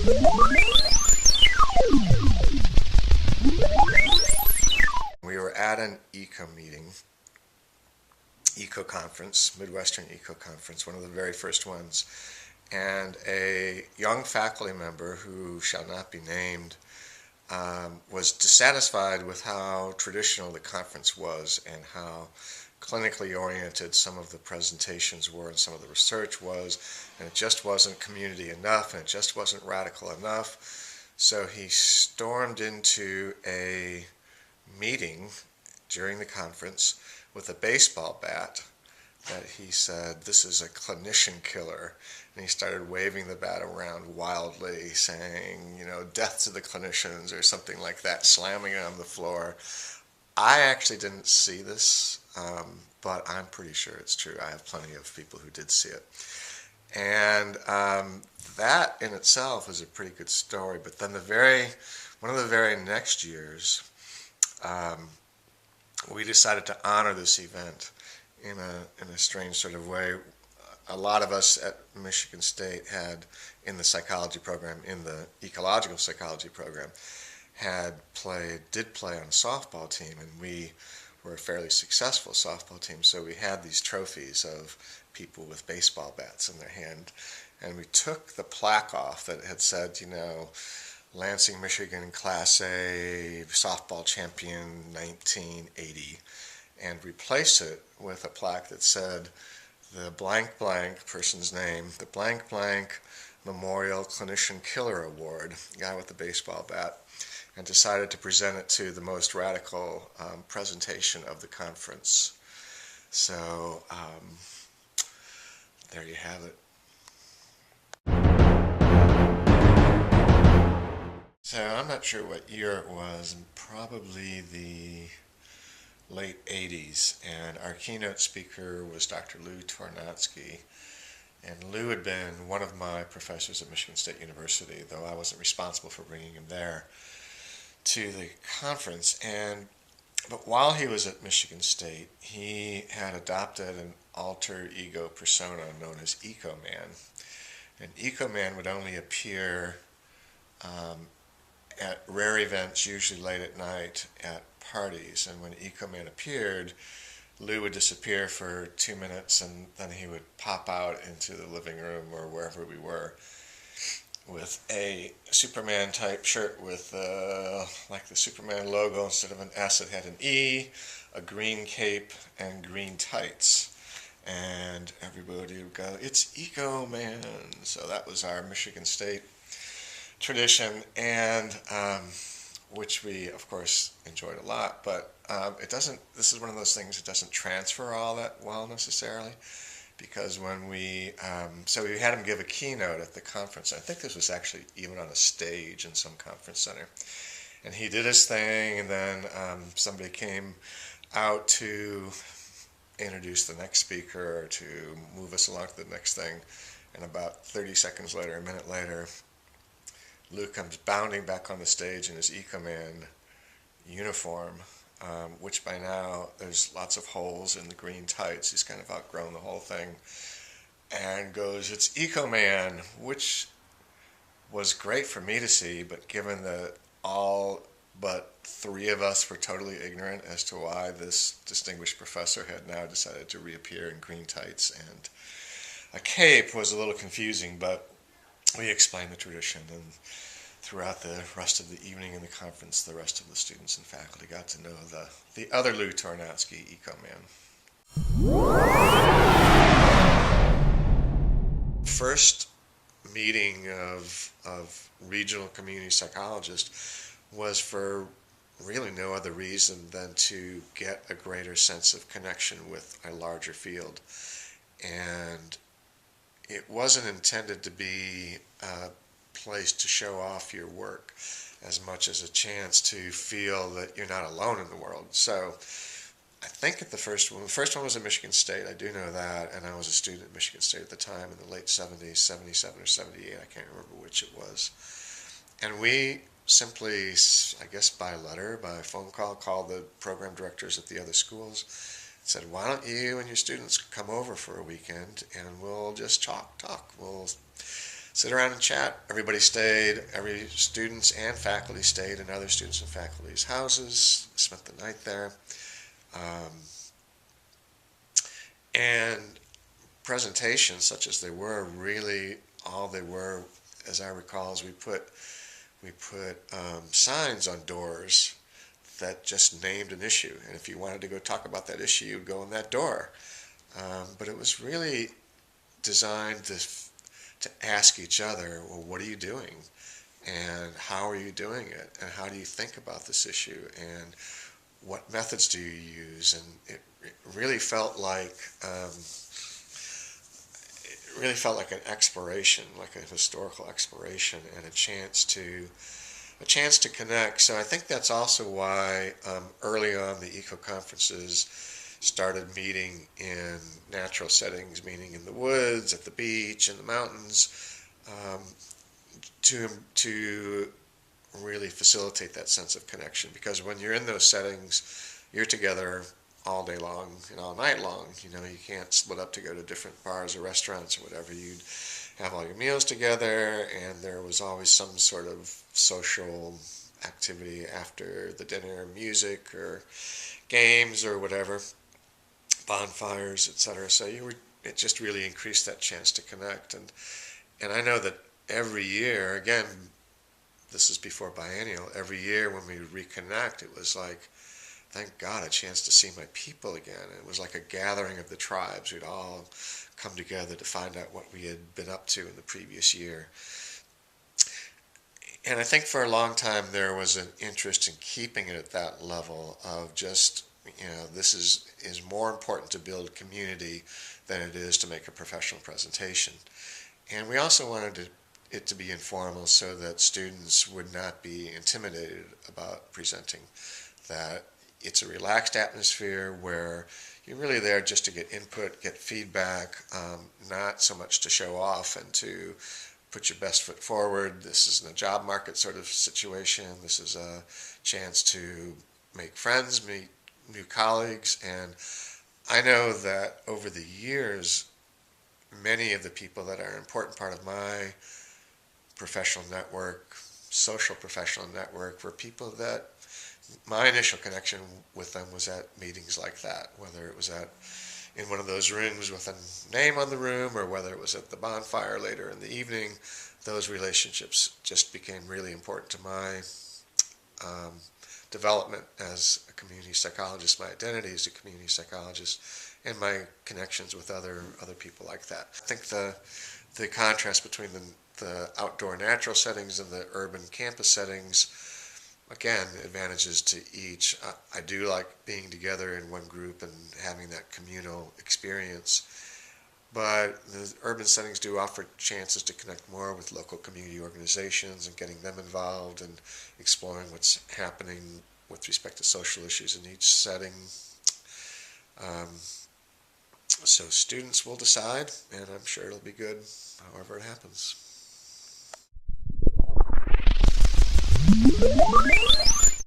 We were at an eco conference, Midwestern Eco Conference, one of the very first ones, and a young faculty member who shall not be named was dissatisfied with how traditional the conference was and how clinically oriented some of the presentations were and some of the research was, and it just wasn't community enough and it just wasn't radical enough. So he stormed into a meeting during the conference with a baseball bat that he said, "This is a clinician killer." And he started waving the bat around wildly, saying, "Death to the clinicians," or something like that, slamming it on the floor. I actually didn't see this, but I'm pretty sure it's true. I have plenty of people who did see it. And that in itself is a pretty good story. But then one of the very next years, we decided to honor this event in a strange sort of way. A lot of us at Michigan State had, in the psychology program, in the ecological psychology program, did play on a softball team, and we were a fairly successful softball team. So we had these trophies of people with baseball bats in their hand, and we took the plaque off that had said, Lansing, Michigan, Class A, softball champion 1980, and replaced it with a plaque that said the blank blank person's name, the blank blank Memorial Clinician Killer Award, guy with the baseball bat, and decided to present it to the most radical presentation of the conference. So there you have it. So I'm not sure what year it was, probably the late 80s, and our keynote speaker was Dr. Lou Tornatsky. And Lou had been one of my professors at Michigan State University, though I wasn't responsible for bringing him there to the conference. But while he was at Michigan State, he had adopted an alter ego persona known as Eco Man. And Eco Man would only appear at rare events, usually late at night, at parties. And when Eco Man appeared, Lou would disappear for 2 minutes, and then he would pop out into the living room or wherever we were with a Superman type shirt with like the Superman logo. Instead of an S, it had an E, a green cape, and green tights. And everybody would go, "It's Eco Man." So that was our Michigan State tradition, and which we, of course, enjoyed a lot. But this is one of those things that doesn't transfer all that well necessarily, because when so we had him give a keynote at the conference. I think this was actually even on a stage in some conference center. And he did his thing, and then somebody came out to introduce the next speaker or to move us along to the next thing. And about 30 seconds later, a minute later, Lou comes bounding back on the stage in his Eco-Man uniform, which by now there's lots of holes in the green tights. He's kind of outgrown the whole thing. And goes, "It's Eco-Man," which was great for me to see, but given that all but 3 of us were totally ignorant as to why this distinguished professor had now decided to reappear in green tights and a cape, was a little confusing, but we explained the tradition, and throughout the rest of the evening in the conference, the rest of the students and faculty got to know the other Lou Tornatsky, Eco-Man. First meeting of regional community psychologists was for really no other reason than to get a greater sense of connection with a larger field. And it wasn't intended to be a place to show off your work as much as a chance to feel that you're not alone in the world. So I think the first one was at Michigan State, I do know that, and I was a student at Michigan State at the time in the late 70s, 77 or 78, I can't remember which it was. And we simply, I guess by letter, by phone call, called the program directors at the other schools, said, "Why don't you and your students come over for a weekend and we'll just talk. We'll sit around and chat. Everybody stayed, every students and faculty stayed in other students and faculty's houses, spent the night there. Um, and presentations, such as they were, really all they were, as I recall, is we put signs on doors that just named an issue, and if you wanted to go talk about that issue, you'd go in that door. But it was really designed to ask each other, well, what are you doing? And how are you doing it? And how do you think about this issue? And what methods do you use? And it really felt like an exploration, like a historical exploration, and a chance to connect. So I think that's also why early on the eco conferences started meeting in natural settings, meaning in the woods, at the beach, in the mountains, to really facilitate that sense of connection. Because when you're in those settings, you're together all day long and all night long. You can't split up to go to different bars or restaurants or whatever. You'd have all your meals together, and there was always some sort of social activity after the dinner, music or games or whatever, bonfires, etc. So it just really increased that chance to connect. And I know that every year, again, this is before biennial, every year when we reconnect, it was like, thank God, a chance to see my people again. It was like a gathering of the tribes. We'd all come together to find out what we had been up to in the previous year. And I think for a long time there was an interest in keeping it at that level of just, this is more important to build community than it is to make a professional presentation. And we also wanted it to be informal so that students would not be intimidated about presenting, that it's a relaxed atmosphere where you're really there just to get input, get feedback, not so much to show off and to put your best foot forward. This isn't a job market sort of situation. This is a chance to make friends, meet new colleagues. And I know that over the years, many of the people that are an important part of my professional network, social professional network, were people that my initial connection with them was at meetings like that, whether it was in one of those rooms with a name on the room or whether it was at the bonfire later in the evening. Those relationships just became really important to my development as a community psychologist, my identity as a community psychologist, and my connections with other people like that. I think the contrast between the outdoor natural settings and the urban campus settings, again, advantages to each. I do like being together in one group and having that communal experience, but the urban settings do offer chances to connect more with local community organizations and getting them involved and exploring what's happening with respect to social issues in each setting. So students will decide, and I'm sure it'll be good however it happens.